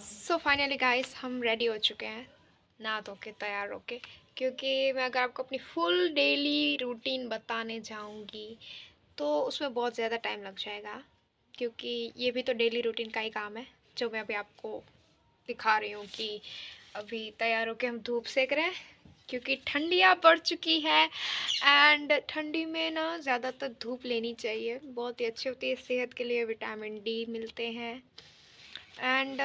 So finally guys हम ready हो चुके हैं नहा धो के तैयार होके। क्योंकि मैं अगर आपको अपनी फुल डेली रूटीन बताने जाऊंगी तो उसमें बहुत ज़्यादा टाइम लग जाएगा। क्योंकि ये भी तो डेली रूटीन का ही काम है जो मैं अभी आपको दिखा रही हूँ कि अभी तैयार होके हम धूप सेक रहे हैं। क्योंकि ठंडियाँ पड़ चुकी है एंड ठंडी में ना ज़्यादातर धूप लेनी चाहिए, बहुत ही अच्छी होती है सेहत के लिए, विटामिन डी मिलते हैं। एंड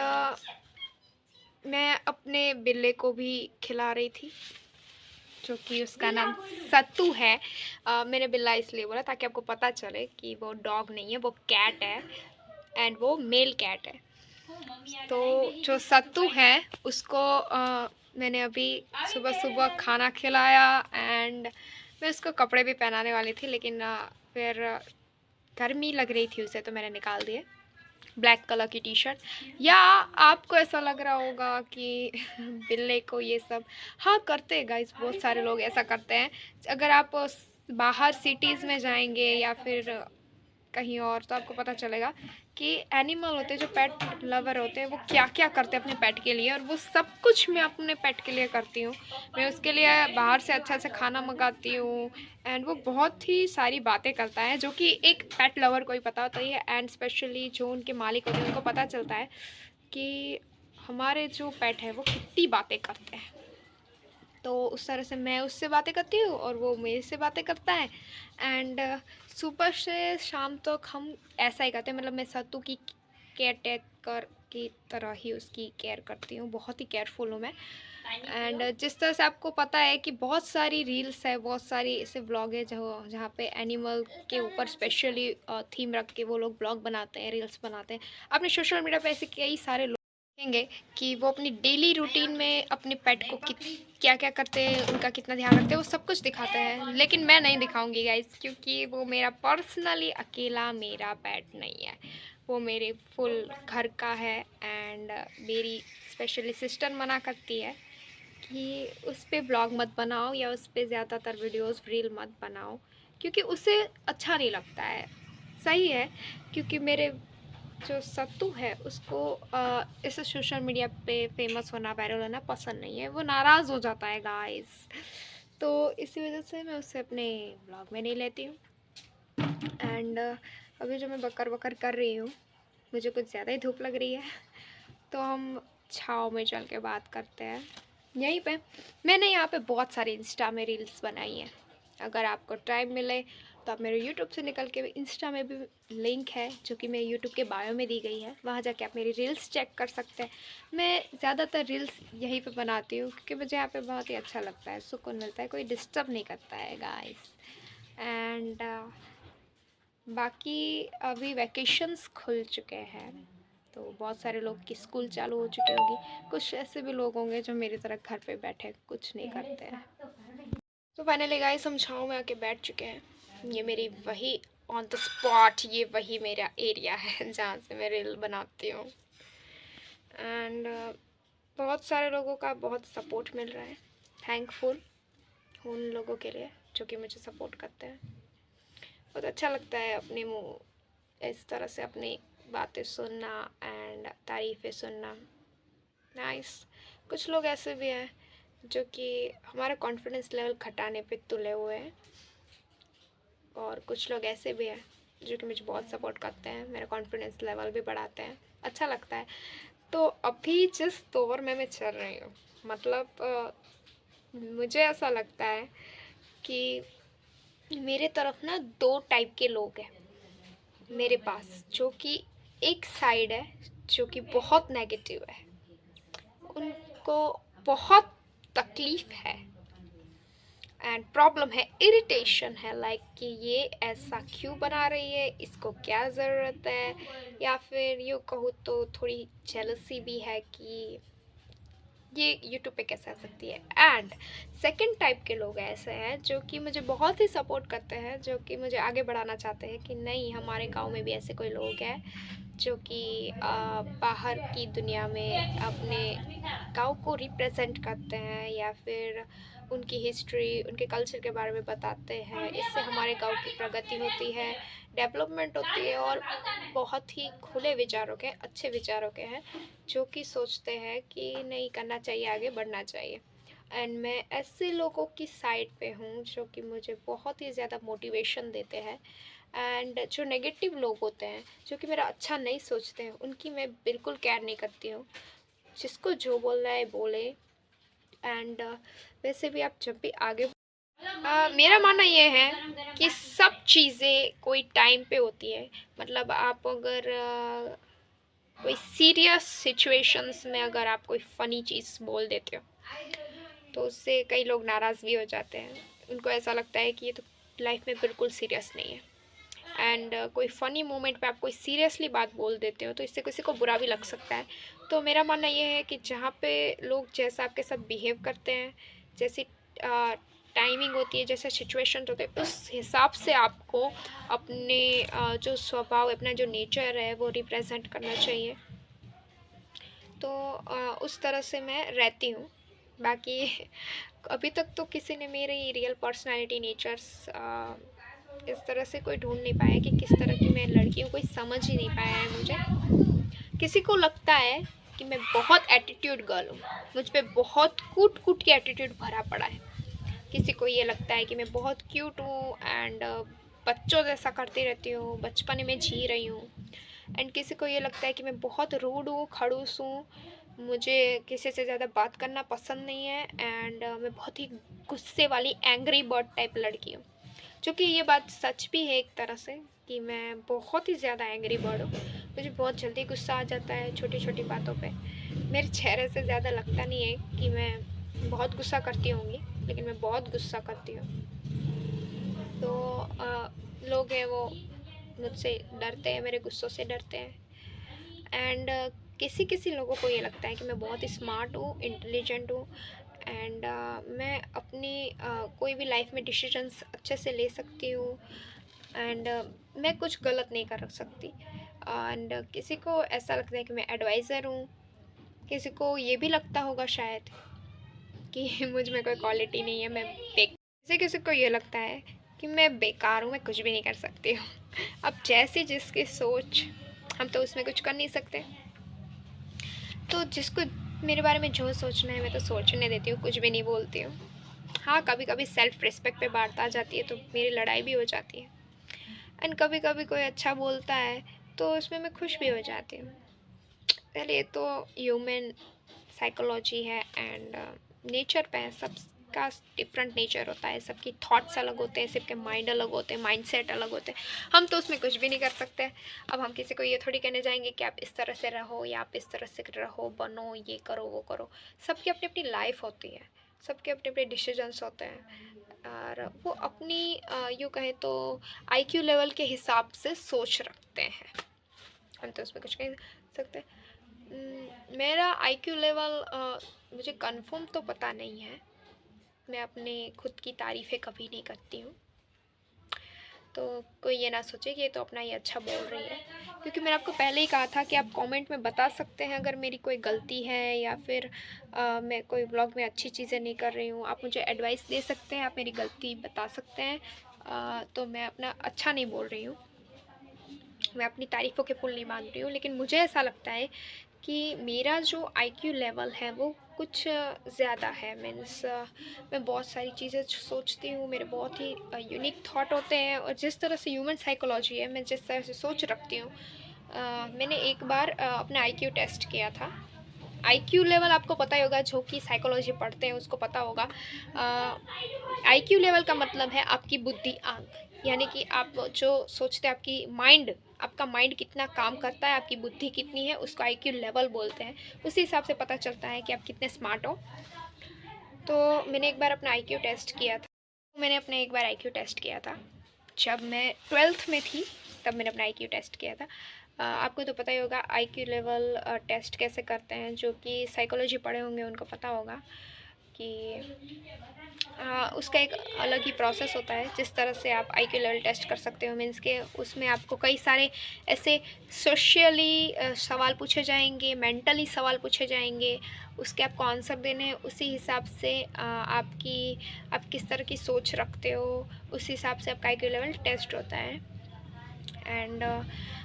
मैं अपने बिल्ले को भी खिला रही थी जो कि उसका नाम सत्तू है। मैंने बिल्ला इसलिए बोला ताकि आपको पता चले कि वो डॉग नहीं है, वो कैट है एंड वो मेल कैट है। तो जो सत्तू है उसको मैंने अभी सुबह सुबह खाना खिलाया एंड मैं उसको कपड़े भी पहनाने वाली थी, लेकिन फिर गर्मी लग रही थी उसे तो मैंने निकाल दिए। ब्लैक कलर की टी शर्ट। या आपको ऐसा लग रहा होगा कि बिल्ले को ये सब, हाँ करते हैं गाइस, बहुत सारे लोग ऐसा करते हैं। अगर आप बाहर सिटीज़ में जाएंगे या फिर कहीं और तो आपको पता चलेगा कि एनिमल होते हैं जो पेट लवर होते हैं वो क्या क्या करते हैं अपने पेट के लिए, और वो सब कुछ मैं अपने पेट के लिए करती हूँ। मैं उसके लिए बाहर से अच्छा अच्छा खाना मंगाती हूँ एंड वो बहुत ही सारी बातें करता है जो कि एक पेट लवर को ही पता होता ही है एंड स्पेशली जो उनके मालिक होते हैं उनको पता चलता है कि हमारे जो पेट है वो कितनी बातें करते हैं। तो उस तरह से मैं उससे बातें करती हूँ और वो मेरे से बातें करता है एंड सुबह से शाम तक हम ऐसा ही करते हैं। मतलब मैं सत्तू की केयर टेकर की तरह ही उसकी केयर करती हूँ, बहुत ही केयरफुल हूँ मैं। एंड जिस तरह से आपको पता है कि बहुत सारी रील्स है, बहुत सारी ऐसे ब्लॉग है जो जहाँ पे एनिमल के ऊपर स्पेशली थीम रख के वो लोग ब्लॉग बनाते हैं, रील्स बनाते हैं। आपने सोशल मीडिया पे ऐसे कई सारे लोग देखेंगे कि वो अपनी डेली रूटीन में अपने पेट को क्या क्या करते हैं, उनका कितना ध्यान रखते हैं, वो सब कुछ दिखाते हैं। लेकिन मैं नहीं दिखाऊंगी गाइस, क्योंकि वो मेरा पर्सनली अकेला मेरा पेट नहीं है, वो मेरे फुल घर का है। एंड मेरी स्पेशली सिस्टर मना करती है कि उस पर ब्लॉग मत बनाओ या उस पर ज़्यादातर वीडियोस रील मत बनाओ, क्योंकि उसे अच्छा नहीं लगता है। सही है, क्योंकि मेरे जो सत्तू है उसको इस सोशल मीडिया पे फेमस होना, वायरल होना पसंद नहीं है, वो नाराज़ हो जाता है गाइस। तो इसी वजह से मैं उसे अपने ब्लॉग में नहीं लेती हूँ। एंड अभी जो मैं बकर बकर कर रही हूँ, मुझे कुछ ज़्यादा ही धूप लग रही है तो हम छाँव में चल के बात करते हैं यहीं पे। मैंने यहाँ पे बहुत सारी इंस्टा में रील्स बनाई हैं, अगर आपको टाइम मिले तो आप मेरे यूट्यूब से निकल के इंस्टा में भी लिंक है जो कि मेरे यूट्यूब के बायो में दी गई है, वहाँ जाके आप मेरी रील्स चेक कर सकते हैं। मैं ज़्यादातर रील्स यहीं पे बनाती हूँ क्योंकि मुझे यहाँ पे बहुत ही अच्छा लगता है, सुकून मिलता है, कोई डिस्टर्ब नहीं करता है गाइस। एंड बाकी अभी वैकेशंस खुल चुके हैं तो बहुत सारे लोग की स्कूल चालू हो चुकी होगी, कुछ ऐसे भी लोग होंगे जो मेरी तरह घर पे बैठे कुछ नहीं करते हैं। तो फाइनली गाइस हम छाँव में आके बैठ चुके हैं। ये मेरी वही ऑन द स्पॉट, ये वही मेरा एरिया है जहाँ से मैं रील बनाती हूँ। एंड बहुत सारे लोगों का बहुत सपोर्ट मिल रहा है, थैंकफुल उन लोगों के लिए जो कि मुझे सपोर्ट करते हैं। बहुत अच्छा लगता है अपने मुँह इस तरह से अपनी बातें सुनना एंड तारीफ़ें सुनना। नाइस। कुछ लोग ऐसे भी हैं जो कि हमारा कॉन्फिडेंस लेवल घटाने पे तुले हुए हैं, और कुछ लोग ऐसे भी हैं जो कि मुझे बहुत सपोर्ट करते हैं, मेरा कॉन्फिडेंस लेवल भी बढ़ाते हैं, अच्छा लगता है। तो अभी जिस दौर में मैं चल रही हूँ, मतलब मुझे ऐसा लगता है कि मेरे तरफ ना दो टाइप के लोग हैं मेरे पास, जो कि एक साइड है जो कि बहुत नेगेटिव है, उनको बहुत तकलीफ़ है एंड प्रॉब्लम है, इरिटेशन है, लाइक कि ये ऐसा क्यों बना रही है, इसको क्या ज़रूरत है, या फिर यूँ कहूँ तो थोड़ी जेलसी भी है कि ये यूट्यूब पे कैसे आ सकती है। एंड सेकंड टाइप के लोग ऐसे हैं जो कि मुझे बहुत ही सपोर्ट करते हैं, जो कि मुझे आगे बढ़ाना चाहते हैं कि नहीं, हमारे गांव में भी ऐसे कोई लोग हैं जो कि बाहर की दुनिया में अपने गाँव को रिप्रेजेंट करते हैं या फिर उनकी हिस्ट्री, उनके कल्चर के बारे में बताते हैं। इससे हमारे गाँव की प्रगति होती है, डेवलपमेंट होती है और बहुत ही खुले विचारों के, अच्छे विचारों के हैं, जो कि सोचते हैं कि नहीं करना चाहिए, आगे बढ़ना चाहिए। एंड मैं ऐसे लोगों की साइड पे हूँ जो कि मुझे बहुत ही ज़्यादा मोटिवेशन देते हैं। एंड जो नेगेटिव लोग होते हैं, जो कि मेरा अच्छा नहीं सोचते हैं, उनकी मैं बिल्कुल केयर नहीं करती हूँ। जिसको जो बोलना है बोले। एंड वैसे भी आप जब भी आगे मेरा मानना ये है कि सब चीज़ें कोई टाइम पे होती है। मतलब आप अगर कोई सीरियस सिचुएशंस में अगर आप कोई फ़नी चीज़ बोल देते हो, तो उससे कई लोग नाराज़ भी हो जाते हैं। उनको ऐसा लगता है कि ये तो लाइफ में बिल्कुल सीरियस नहीं है। एंड कोई फ़नी मोमेंट पे आप कोई सीरियसली बात बोल देते हो, तो इससे किसी को बुरा भी लग सकता है। तो मेरा मानना ये है कि जहाँ पे लोग जैसा आपके साथ बिहेव करते हैं, जैसी टाइमिंग होती है, जैसे सिचुएशन होते हैं, उस हिसाब से आपको अपने जो स्वभाव, अपना जो नेचर है वो रिप्रेजेंट करना चाहिए। तो उस तरह से मैं रहती हूँ। बाकी अभी तक तो किसी ने मेरी रियल पर्सनालिटी नेचर्स इस तरह से कोई ढूंढ नहीं पाया कि किस तरह की मैं लड़की हूँ, कोई समझ ही नहीं पाया है मुझे। किसी को लगता है कि मैं बहुत एटीट्यूड गर्ल हूँ, मुझ पे बहुत कूट कूट के एटीट्यूड भरा पड़ा है। किसी को ये लगता है कि मैं बहुत क्यूट हूँ एंड बच्चों जैसा करती रहती हूँ, बचपन में जी रही हूँ। एंड किसी को ये लगता है कि मैं बहुत रूड हूँ, खड़ूस हूँ, मुझे किसी से ज़्यादा बात करना पसंद नहीं है। एंड मैं बहुत ही गुस्से वाली एंग्री बर्ड टाइप लड़की हूँ, जो कि ये बात सच भी है एक तरह से कि मैं बहुत ही ज़्यादा एंग्री बर्ड हूँ। मुझे बहुत जल्दी गुस्सा आ जाता है छोटी छोटी बातों पे। मेरे चेहरे से ज़्यादा लगता नहीं है कि मैं बहुत गुस्सा करती होंगी, लेकिन मैं बहुत गुस्सा करती हूँ। तो लोग हैं वो मुझसे डरते हैं, मेरे गुस्सों से डरते हैं। एंड किसी किसी लोगों को ये लगता है कि मैं बहुत स्मार्ट हूँ, इंटेलिजेंट हूँ। एंड मैं अपनी कोई भी लाइफ में डिसीजंस अच्छे से ले सकती हूँ। एंड मैं कुछ गलत नहीं कर सकती। एंड किसी को ऐसा लगता है कि मैं एडवाइज़र हूँ। किसी को ये भी लगता होगा शायद कि मुझ में कोई क्वालिटी नहीं है, मैं किसी किसी को ये लगता है कि मैं बेकार हूँ, मैं कुछ भी नहीं कर सकती हूँ। अब जैसी जिसकी सोच, हम तो उसमें कुछ कर नहीं सकते। तो जिसको मेरे बारे में जो सोचना है मैं तो सोचने देती हूँ, कुछ भी नहीं बोलती हूँ। हाँ, कभी कभी सेल्फ रिस्पेक्ट पे बात आ जाती है तो मेरी लड़ाई भी हो जाती है। एंड कभी कभी कोई अच्छा बोलता है तो उसमें मैं खुश भी हो जाती हूँ। पहले ये तो ह्यूमन साइकोलॉजी है एंड नेचर पे है। सबका डिफरेंट नेचर होता है, सबकी थॉट्स अलग होते हैं, सबके माइंड अलग होते हैं, माइंडसेट अलग होते हैं। हम तो उसमें कुछ भी नहीं कर सकते। अब हम किसी को ये थोड़ी कहने जाएंगे कि आप इस तरह से रहो या आप इस तरह से रहो, बनो, ये करो, वो करो। सबकी अपनी अपनी लाइफ होती है, सबके अपने अपने डिसीजंस होते हैं और वो अपनी यूँ कहें तो आईक्यू लेवल के हिसाब से सोच रखते हैं। हम तो उसमें कुछ कह सकते। मेरा आईक्यू लेवल मुझे कंफर्म तो पता नहीं है। मैं अपने खुद की तारीफ़ें कभी नहीं करती हूँ, तो कोई ये ना सोचे कि ये तो अपना ही अच्छा बोल रही है। क्योंकि मैंने आपको पहले ही कहा था कि आप कमेंट में बता सकते हैं अगर मेरी कोई गलती है या फिर मैं कोई व्लॉग में अच्छी चीज़ें नहीं कर रही हूँ। आप मुझे एडवाइस दे सकते हैं, आप मेरी गलती बता सकते हैं। तो मैं अपना अच्छा नहीं बोल रही हूँ, मैं अपनी तारीफ़ों के पुल नहीं मांग रही हूँ। लेकिन मुझे ऐसा लगता है कि मेरा जो आईक्यू लेवल है वो कुछ ज़्यादा है। मीन्स मैं बहुत सारी चीज़ें सोचती हूँ, मेरे बहुत ही यूनिक थॉट होते हैं और जिस तरह से ह्यूमन साइकोलॉजी है, मैं जिस तरह से सोच रखती हूँ। मैंने एक बार अपना आईक्यू टेस्ट किया था। आईक्यू लेवल आपको पता ही होगा, जो कि साइकोलॉजी पढ़ते हैं उसको पता होगा। आईक्यू लेवल का मतलब है आपकी बुद्धि आंक, यानी कि आप जो सोचते हैं, आपकी माइंड, आपका माइंड कितना काम करता है, आपकी बुद्धि कितनी है, उसको आईक्यू लेवल बोलते हैं। उसी हिसाब से पता चलता है कि आप कितने स्मार्ट हो। तो मैंने एक बार अपना आईक्यू टेस्ट किया था। जब मैं 12th में थी, तब मैंने अपना आईक्यू टेस्ट किया था। आपको तो पता ही होगा आईक्यू लेवल टेस्ट कैसे करते हैं, जो कि साइकोलॉजी पढ़े होंगे उनको पता होगा कि उसका एक अलग ही प्रोसेस होता है जिस तरह से आप आईक्यू लेवल टेस्ट कर सकते हो। मीन्स के उसमें आपको कई सारे ऐसे सोशली सवाल पूछे जाएंगे, मेंटली सवाल पूछे जाएंगे, उसके आपको आंसर देने हैं। उसी हिसाब से आप किस तरह की सोच रखते हो, उस हिसाब से आपका आईक्यू लेवल टेस्ट होता है। एंड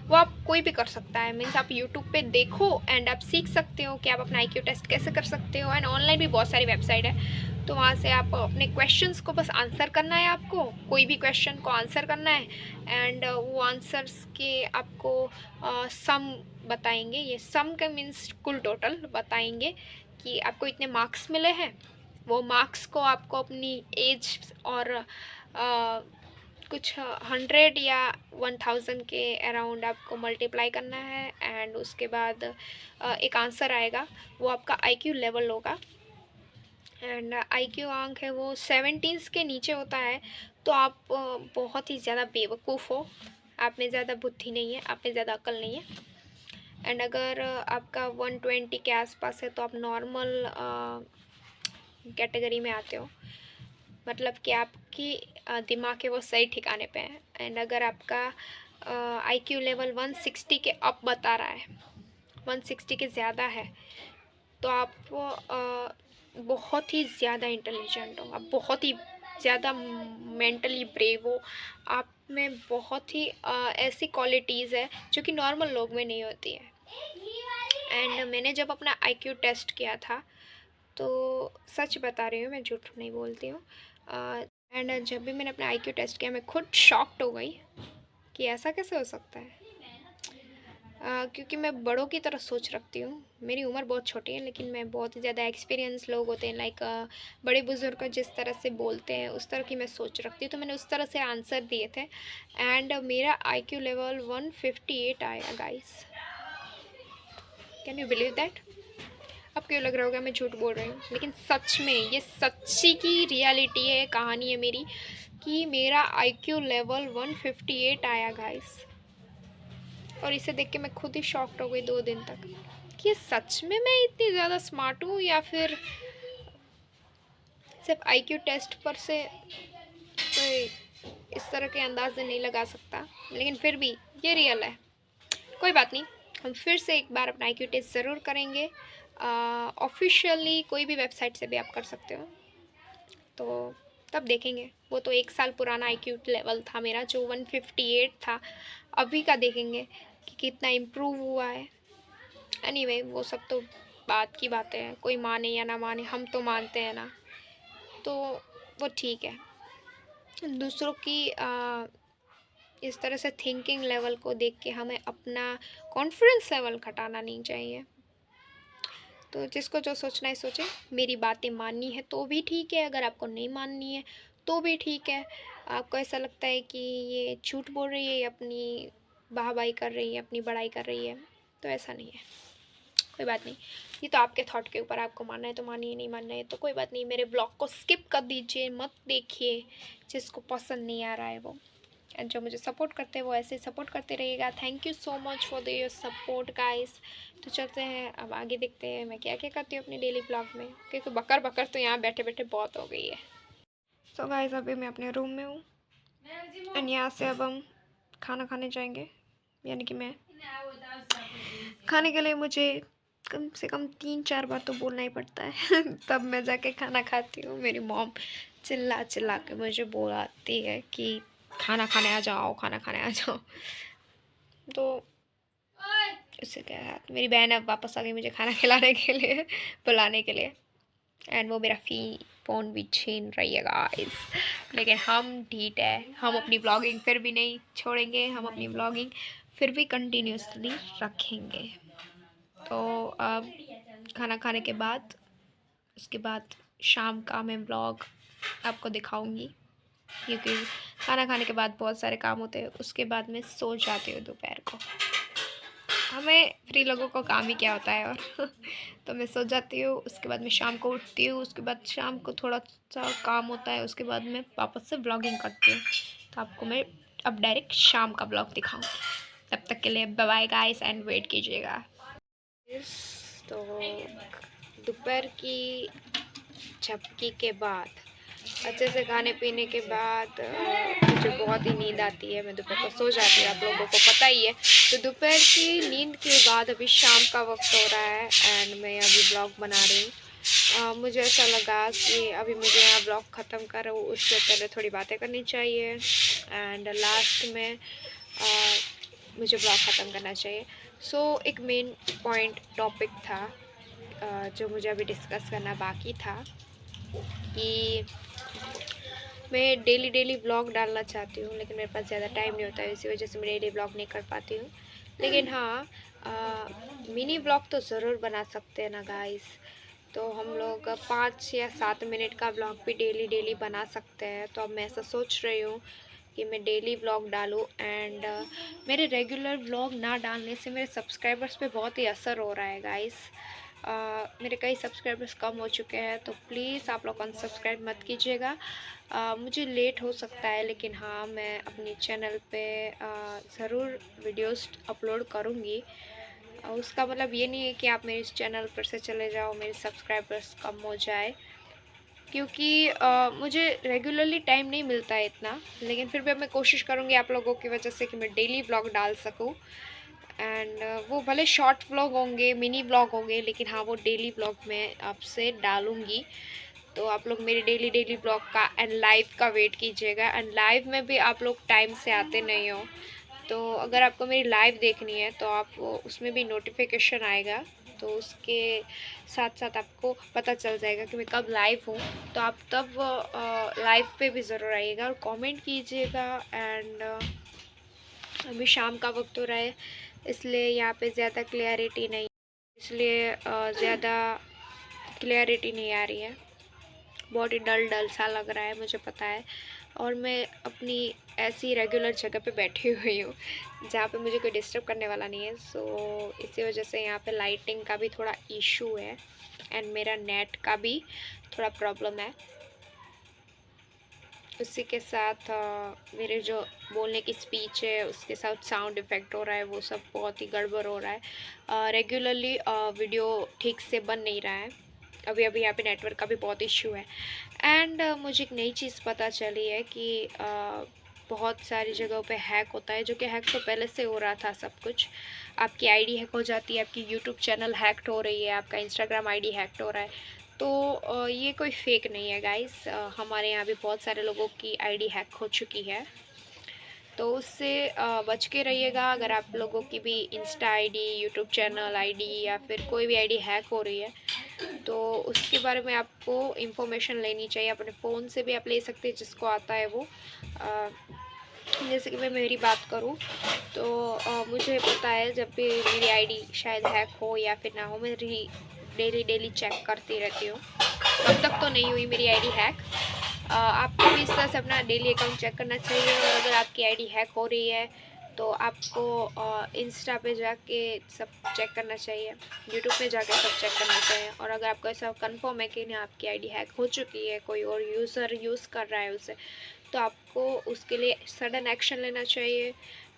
वो आप कोई भी कर सकता है। मीन्स आप यूट्यूब पे देखो एंड आप सीख सकते हो कि आप अपना आईक्यू टेस्ट कैसे कर सकते हो। एंड ऑनलाइन भी बहुत सारी वेबसाइट है, तो वहाँ से आप अपने क्वेश्चंस को बस आंसर करना है। आपको कोई भी क्वेश्चन को आंसर करना है एंड वो आंसर्स के आपको सम बताएंगे। ये सम का मीन्स कुल टोटल बताएंगे कि आपको इतने मार्क्स मिले हैं। वो मार्क्स को आपको अपनी एज और कुछ 100 या 1000 के अराउंड आपको मल्टीप्लाई करना है। एंड उसके बाद एक आंसर आएगा, वो आपका आईक्यू लेवल होगा। एंड आईक्यू आंक है वो 17 के नीचे होता है तो आप बहुत ही ज़्यादा बेवकूफ़ हो, आप में ज़्यादा बुद्धि नहीं है, आप में ज़्यादा अक्ल नहीं है। एंड अगर आपका 120 के आसपास है तो आप नॉर्मल कैटेगरी में आते हो, मतलब कि आपकी दिमाग के वो सही ठिकाने पे है। एंड अगर आपका आईक्यू लेवल 160 के अप बता रहा है, 160 के ज़्यादा है, तो आप बहुत ही ज़्यादा इंटेलिजेंट हो, आप बहुत ही ज़्यादा मेंटली ब्रेव हो, आप में बहुत ही ऐसी क्वालिटीज़ है जो कि नॉर्मल लोग में नहीं होती है। एंड मैंने जब अपना आईक्यू टेस्ट किया था, तो सच बता रही हूँ, मैं झूठ नहीं बोलती हूँ। एंड जब भी मैंने अपना आईक्यू टेस्ट किया, मैं खुद शॉक्ड हो गई कि ऐसा कैसे हो सकता है। क्योंकि मैं बड़ों की तरह सोच रखती हूँ। मेरी उम्र बहुत छोटी है लेकिन मैं बहुत ही ज़्यादा एक्सपीरियंस लोग होते हैं, लाइक बड़े बुज़ुर्ग जिस तरह से बोलते हैं उस तरह की मैं सोच रखती हूँ। तो मैंने उस तरह से आंसर दिए थे एंड मेरा आईक्यू लेवल 158 आया guys. Can you believe that? अब क्यों लग रहा होगा मैं झूठ बोल रही हूँ, लेकिन सच में ये सच्ची की रियलिटी है, कहानी है मेरी, कि मेरा आईक्यू लेवल 158 आया गाइस। और इसे देख के मैं खुद ही शॉक्ड हो गई 2 दिन तक कि ये सच में मैं इतनी ज़्यादा स्मार्ट हूँ या फिर सिर्फ आईक्यू टेस्ट पर से कोई इस तरह के अंदाजे नहीं लगा सकता। लेकिन फिर भी ये रियल है। कोई बात नहीं, हम फिर से एक बार अपना आईक्यू टेस्ट ज़रूर करेंगे। ऑफिशियली कोई भी वेबसाइट से भी आप कर सकते हो, तो तब देखेंगे। वो तो 1 साल पुराना आईक्यू लेवल था मेरा जो 158 था। अभी का देखेंगे कि कितना इम्प्रूव हुआ है। एनीवे वो सब तो बात की बातें हैं, कोई माने या ना माने, हम तो मानते हैं ना, तो वो ठीक है। दूसरों की इस तरह से थिंकिंग लेवल को देख के हमें अपना कॉन्फिडेंस लेवल घटाना नहीं चाहिए। तो जिसको जो सोचना है सोचे। मेरी बातें माननी है तो भी ठीक है, अगर आपको नहीं माननी है तो भी ठीक है। आपको ऐसा लगता है कि ये झूठ बोल रही है, ये अपनी वाहवाही कर रही है, अपनी बड़ाई कर रही है, तो ऐसा नहीं है। कोई बात नहीं, ये तो आपके थॉट के ऊपर, आपको मानना है तो मानिए, नहीं मानना है तो कोई बात नहीं। मेरे ब्लॉग को स्किप कर दीजिए, मत देखिए जिसको पसंद नहीं आ रहा है वो। एंड जो मुझे सपोर्ट करते हैं वो ऐसे सपोर्ट करते रहिएगा। Thank you so much for the your support guys. तो चलते हैं अब आगे, देखते हैं मैं क्या क्या करती हूँ अपनी डेली ब्लॉग में, क्योंकि बकर बकर तो यहाँ बैठे बैठे बहुत हो गई है। सो गाइस अभी मैं अपने रूम में हूँ एंड यहाँ से अब हम खाना खाने जाएंगे। यानी कि मैं खाने के लिए मुझे कम से कम 3-4 बार तो बोलना ही पड़ता है तब मैं जाके खाना खाती हूँ। मेरी मॉम चिल्ला चिल्ला के मुझे बुलाती है कि खाना खाने आ जाओ, खाना खाने आ जाओ। तो इससे क्या है, मेरी बहन अब वापस आ गई मुझे खाना खिलाने के लिए, बुलाने के लिए। एंड वो मेरा फ़ोन भी छीन रही है गाइस। लेकिन हम ठीक है, हम अपनी ब्लॉगिंग फिर भी नहीं छोड़ेंगे, हम अपनी ब्लॉगिंग फिर भी कंटिन्यूसली रखेंगे। तो अब खाना खाने के बाद, उसके बाद शाम का मैं ब्लॉग आपको दिखाऊंगी, क्योंकि खाना खाने के बाद बहुत सारे काम होते हैं। उसके बाद मैं सो जाती हूँ दोपहर को। हमें फ्री लोगों को काम ही क्या होता है और तो मैं सो जाती हूँ। उसके बाद मैं शाम को उठती हूँ, उसके बाद शाम को थोड़ा सा काम होता है, उसके बाद मैं वापस से ब्लॉगिंग करती हूँ। तो आपको मैं अब डायरेक्ट शाम का ब्लॉग दिखाऊंगी। तब तक के लिए bye bye guys and wait कीजिएगा। तो दोपहर की झपकी के बाद, अच्छे से खाने पीने के बाद मुझे बहुत ही नींद आती है, मैं दोपहर को सो जाती हूँ, आप लोगों को पता ही है। तो दोपहर की नींद के बाद अभी शाम का वक्त हो रहा है एंड मैं अभी ब्लॉग बना रही हूँ। मुझे ऐसा लगा कि अभी मुझे यहाँ ब्लॉग ख़त्म करूँ उससे पहले थोड़ी बातें करनी चाहिए एंड लास्ट में मुझे ब्लॉग ख़त्म करना चाहिए। सो एक मेन पॉइंट टॉपिक था जो मुझे अभी डिस्कस करना बाकी था कि मैं डेली डेली ब्लॉग डालना चाहती हूँ, लेकिन मेरे पास ज़्यादा टाइम नहीं होता है, इसी वजह से मैं डेली ब्लॉग नहीं कर पाती हूँ। लेकिन हाँ, मिनी ब्लॉग तो ज़रूर बना सकते हैं ना गाइस। तो हम लोग 5 या 7 मिनट का ब्लॉग भी डेली डेली बना सकते हैं। तो अब मैं ऐसा सोच रही हूँ कि मैं डेली ब्लॉग डालूँ एंड मेरे रेगुलर ब्लॉग ना डालने से मेरे सब्सक्राइबर्स पे बहुत ही असर हो रहा है गाइस। मेरे कई सब्सक्राइबर्स कम हो चुके हैं, तो प्लीज़ आप लोग अनसब्सक्राइब मत कीजिएगा। मुझे लेट हो सकता है, लेकिन हाँ, मैं अपनी चैनल पे ज़रूर वीडियोस अपलोड करूँगी। उसका मतलब ये नहीं है कि आप मेरे इस चैनल पर से चले जाओ, मेरे सब्सक्राइबर्स कम हो जाए, क्योंकि मुझे रेगुलरली टाइम नहीं मिलता है इतना। लेकिन फिर भी अब मैं कोशिश करूँगी आप लोगों की वजह से कि मैं डेली ब्लॉग डाल सकूँ एंड वो भले शॉर्ट व्लॉग होंगे, मिनी व्लॉग होंगे, लेकिन हाँ, वो डेली व्लॉग मैं आपसे डालूँगी। तो आप लोग मेरे डेली डेली ब्लॉग का एंड लाइव का वेट कीजिएगा एंड लाइव में भी आप लोग टाइम से आते नहीं हो। तो अगर आपको मेरी लाइव देखनी है तो आप उसमें भी नोटिफिकेशन आएगा, तो उसके साथ साथ आपको पता चल जाएगा कि मैं कब लाइव हूँ। तो आप तब लाइव पे भी ज़रूर आइएगा और कमेंट कीजिएगा एंड अभी शाम का वक्त हो रहा है, इसलिए यहाँ पे ज़्यादा क्लियरिटी नहीं, इसलिए ज़्यादा क्लियरिटी नहीं आ रही है, बहुत ही डल डल सा लग रहा है, मुझे पता है। और मैं अपनी ऐसी रेगुलर जगह पे बैठी हुई हूँ जहाँ पे मुझे कोई डिस्टर्ब करने वाला नहीं है। सो इसी वजह से यहाँ पे लाइटिंग का भी थोड़ा इशू है एंड मेरा नेट का भी थोड़ा प्रॉब्लम है। उसी के साथ मेरे जो बोलने की स्पीच है उसके साथ साउंड इफ़ेक्ट हो रहा है, वो सब बहुत ही गड़बड़ हो रहा है। रेगुलरली वीडियो ठीक से बन नहीं रहा है, अभी अभी यहाँ पे नेटवर्क का भी बहुत इशू है एंड मुझे एक नई चीज़ पता चली है कि बहुत सारी जगहों पे हैक होता है, जो कि हैक तो पहले से हो रहा था सब कुछ। आपकी आईडी हैक हो जाती है, आपकी यूट्यूब चैनल हैक्ड हो रही है, आपका इंस्टाग्राम आईडी हैक्ड हो रहा है। तो ये कोई फेक नहीं है गाइस, हमारे यहाँ भी बहुत सारे लोगों की आईडी हैक हो चुकी है। तो उससे बच के रहिएगा। अगर आप लोगों की भी Insta ID, YouTube channel ID या फिर कोई भी आईडी हैक हो रही है, तो उसके बारे में आपको इन्फॉर्मेशन लेनी चाहिए। अपने फ़ोन से भी आप ले सकते हैं, जिसको आता है वो। जैसे कि मैं मेरी बात करूँ तो मुझे पता है जब भी मेरी आईडी शायद हैक हो या फिर ना हो, मैं डेली डेली चेक करती रहती हूँ। अब तक तो नहीं हुई मेरी आईडी हैक। आपको भी इस तरह से अपना डेली अकाउंट चेक करना चाहिए और अगर आपकी आईडी हैक हो रही है तो आपको इंस्टा पे जाके सब चेक करना चाहिए, यूट्यूब पे जाके सब चेक करना चाहिए। और अगर आपको ऐसा कंफर्म है कि नहीं आपकी आईडी हैक हो चुकी है, कोई और यूज़र यूज़ कर रहा है उसे, तो आपको उसके लिए सडन एक्शन लेना चाहिए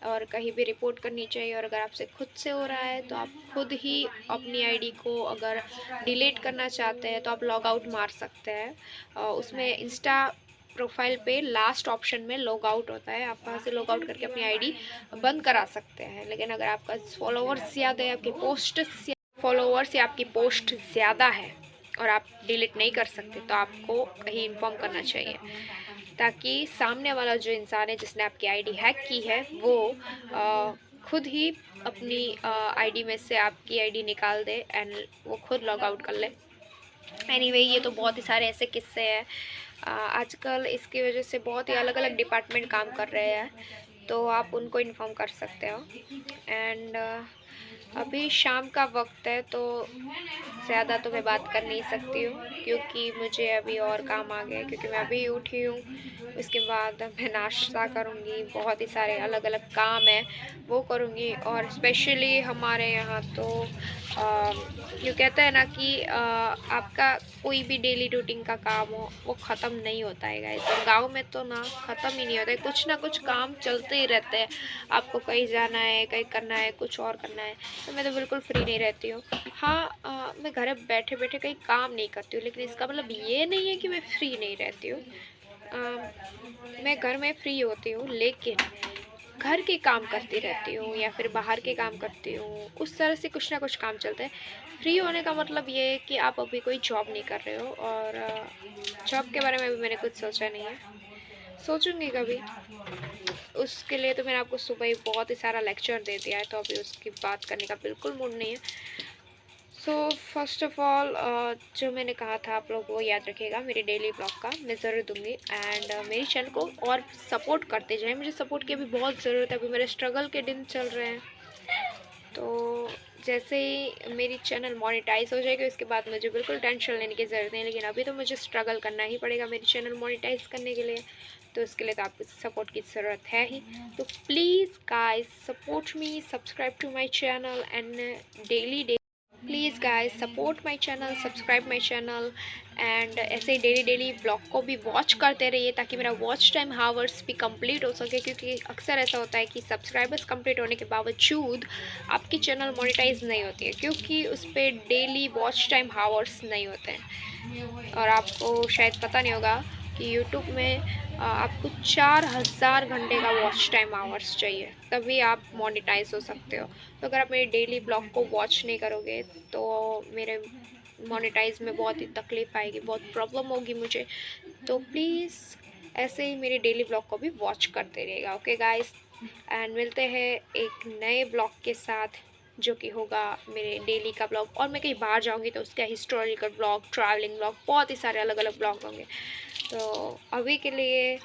और कहीं भी रिपोर्ट करनी चाहिए। और अगर आपसे खुद से हो रहा है तो आप खुद ही अपनी आईडी को अगर डिलीट करना चाहते हैं तो आप लॉग आउट मार सकते हैं। उसमें इंस्टा प्रोफाइल पे लास्ट ऑप्शन में लॉग आउट होता है, आप वहाँ से लॉग आउट करके अपनी आईडी बंद करा सकते हैं। लेकिन अगर आपका फॉलोवर्स ज़्यादा है, आपकी पोस्ट फॉलोवर्स या आपकी पोस्ट ज़्यादा है और आप डिलीट नहीं कर सकते, तो आपको कहीं इन्फॉर्म करना चाहिए, ताकि सामने वाला जो इंसान है जिसने आपकी आईडी हैक की है वो खुद ही अपनी आईडी में से आपकी आईडी निकाल दे एंड वो खुद लॉग आउट कर ले। एनीवे, ये तो बहुत ही सारे ऐसे किस्से हैं। आजकल इसकी वजह से बहुत ही अलग अलग डिपार्टमेंट काम कर रहे हैं, तो आप उनको इन्फॉर्म कर सकते हो। एंड अभी शाम का वक्त है, तो ज़्यादा तो मैं बात कर नहीं सकती हूँ क्योंकि मुझे अभी और काम आ गया है, क्योंकि मैं अभी उठी हूँ। उसके बाद मैं नाश्ता करूँगी, बहुत ही सारे अलग अलग काम हैं वो करूँगी। और स्पेशली हमारे यहाँ तो यूँ कहते हैं ना कि आपका कोई भी डेली रूटीन का काम हो वो ख़त्म नहीं होता है गाइस। और गाँव में तो ना ख़त्म ही नहीं होता है, कुछ ना कुछ काम चलते ही रहते हैं। आपको कहीं जाना है, कहीं करना है, कुछ और करना है, तो मैं तो बिल्कुल फ्री नहीं रहती हूँ। हाँ, मैं घर बैठे बैठे कहीं काम नहीं करती हूँ, लेकिन लेकिन इसका मतलब ये नहीं है कि मैं फ्री नहीं रहती हूँ। मैं घर में फ्री होती हूँ, लेकिन घर के काम करती रहती हूँ या फिर बाहर के काम करती हूँ, उस तरह से कुछ ना कुछ काम चलता है। फ्री होने का मतलब ये है कि आप अभी कोई जॉब नहीं कर रहे हो, और जॉब के बारे में अभी मैंने कुछ सोचा नहीं है, सोचूंगी कभी। उसके लिए तो मैंने आपको सुबह ही बहुत ही सारा लेक्चर दे दिया है, तो अभी उसकी बात करने का बिल्कुल मूड नहीं है। सो फर्स्ट ऑफ़ ऑल जो मैंने कहा था आप लोग वो याद रखिएगा, मेरे डेली ब्लॉग का मैं ज़रूर दूँगी। एंड मेरी चैनल को और सपोर्ट करते जाएँ, मुझे सपोर्ट की अभी बहुत ज़रूरत है, अभी मेरे स्ट्रगल के दिन चल रहे हैं। तो जैसे ही मेरी चैनल मोनेटाइज हो जाएगी उसके बाद मुझे बिल्कुल टेंशन लेने की ज़रूरत नहीं है, लेकिन अभी तो मुझे स्ट्रगल करना ही पड़ेगा मेरी चैनल मोनेटाइज करने के लिए। तो उसके लिए तो आपको सपोर्ट की ज़रूरत है ही। तो please guys support me, subscribe to my channel and daily please guys support my channel, subscribe my channel. And ऐसे ही डेली ब्लॉग को भी वॉच करते रहिए, ताकि मेरा वॉच टाइम हावर्स भी कंप्लीट हो सके, क्योंकि अक्सर ऐसा होता है कि सब्सक्राइबर्स कंप्लीट होने के बावजूद आपकी चैनल मोनेटाइज नहीं होती है, क्योंकि उस पर डेली वॉच टाइम हावर्स नहीं होते हैं। और आपको शायद पता नहीं होगा कि यूट्यूब में आपको 4000 घंटे का वॉच टाइम आवर्स चाहिए, तभी आप मोनेटाइज हो सकते हो। तो अगर आप मेरे डेली ब्लॉग को वॉच नहीं करोगे तो मेरे मोनेटाइज में बहुत ही तकलीफ़ आएगी, बहुत प्रॉब्लम होगी मुझे। तो प्लीज़ ऐसे ही मेरे डेली ब्लॉग को भी वॉच करते रहिएगा। ओके गाइस, एंड मिलते हैं एक नए ब्लॉग के साथ, जो कि होगा मेरे डेली का ब्लॉग। और मैं कहीं बाहर जाऊंगी तो उसका हिस्टोरिकल ब्लॉग, ट्रैवलिंग ब्लॉग, बहुत ही सारे अलग अलग ब्लॉग होंगे। तो अभी के लिए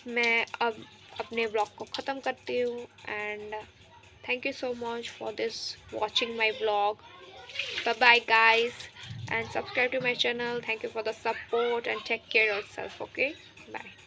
मैं अब अपने ब्लॉग को ख़त्म करती हूँ। And thank you so much for this watching my vlog. Bye bye guys, and subscribe to my channel. Thank you for the support and take care yourself. Okay, bye.